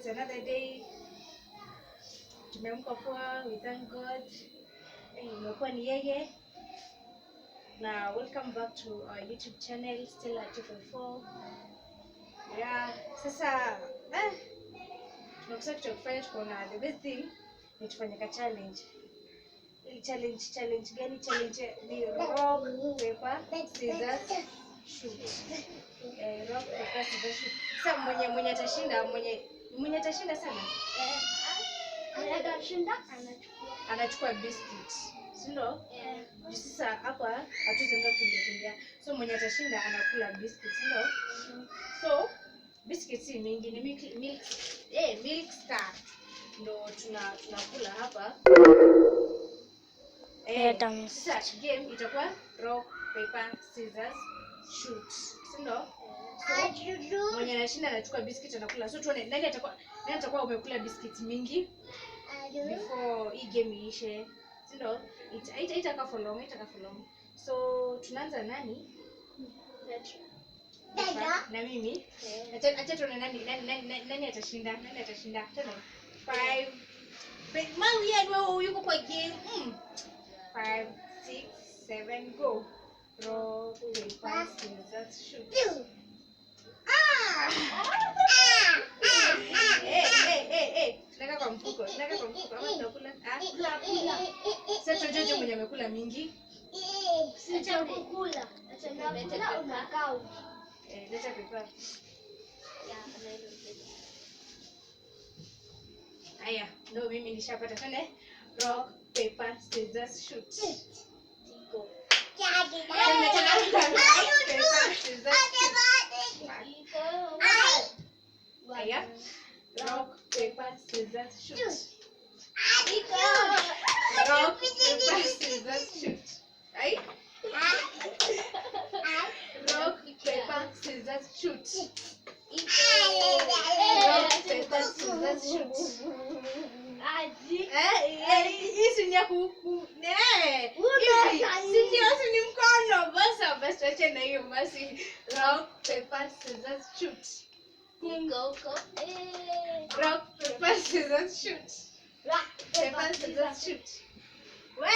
It's another day. Tumeamka poa, we thank God. Imekuwa ni yeye. Now welcome back to our YouTube channel, Stella 254. Yeah, sasa tunakusanya kufanya tukaona the best thing ni tufanye ka challenge. Ili challenge gani? Challenge ni rock, paper, scissors, shoot. Rock, paper, scissors, shoot. Sasa mwenye atashinda sana. Anachukua biscuit. Si ndio? Sasa hapa hatuzenga kumbia. So mwenye atashinda anakula biscuit, si ndio? So biscuit si mingi, ni milk star. Ndio tunakula hapa. Sasa game itakuwa rock, paper, scissors, shoot. Si ndio? So mwenye anashinda anachukua biscuit anakula. So tuone nani atakuwa umekula biscuit mingi before hii game iishe. Si ndio? Itaka for long. So tunaanza nani? Na mimi. Acha tuone nani atashinda. Tena 5. Mau yeye yuko kwa game. 5, 6, 7 go. Rock, paper, scissors, shoot. Naka kwa mfuko. Ama tunakula? Sasa Jojo mwenye amekula mingi. Acha kukula. Acha nakula unakaa. Leta paper. Haya, ndio mimi nishapata tena. Rock, paper, scissors, shoot. Go. Haya. Rock, paper, scissors, shoot. Rock, paper, scissors, shoot. Right? Rock, paper, scissors, shoot. Rock, paper, scissors, shoot. Hii ni kuku. Hivi ni mkono basi acha na hiyo basi. Rock, paper, scissors, shoot. Go. Rock, paper, scissors, shoot. Paper, scissors, shoot. We.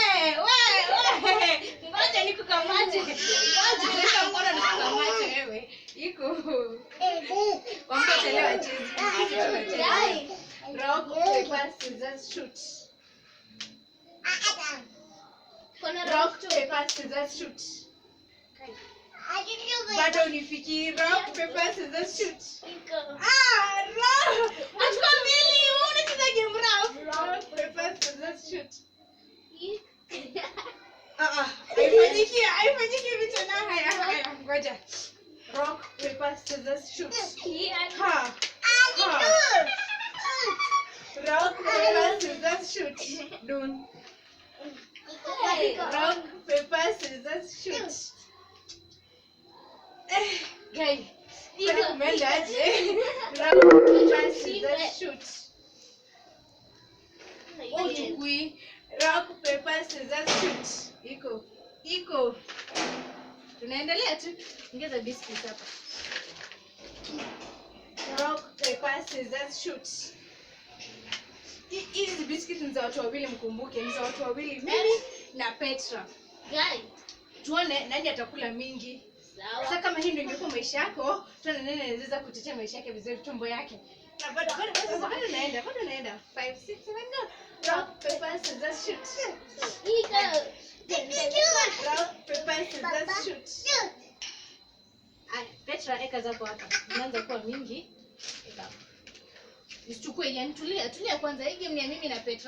Ngoja nikukamate. Ngoja mkono nikukamate wewe. Iko. Wampa leo chezi. Rock, paper, scissors, shoot. Rock, paper, scissors, shoot. Bado unifikiri. Rock, paper, scissors, shoot. Rock. Achukua mbili. Unacheza game rough. Rock, paper, scissors, shoot. Haifanyiki vitu na haya. Ngoja. Rock, paper, scissors, shoot. Rock, paper, scissors, shoot. Done. Rock, paper, scissors, shoot. Guy. Kwani kumeenda aje? Rock, paper, scissors, shoot. Uchukui. Rock, paper, scissors, shoot. Iko. Tunaendelea tu. Ongeza biscuits hapa. Rock, paper, scissors, shoot. Hizi biscuits ni za watu wawili, mkumbuke. Ni za watu wawili, mimi na Petra. Guys, tuone nani atakula mingi. sawa. Sasa kama hii ndio ingekuwa maisha yako, tuone nani anaweza kutetea maisha yake vizuri, tumbo yake. Na bado naenda. 5, 6, 7 go. Rock, paper, scissors, shoot. Rock, paper, scissors, shoot. Petra eka zako hapa. Inaanza kuwa mingi. Eka. Usichukue, yani tulia kwanza. Hii game ni ya mimi na Petra.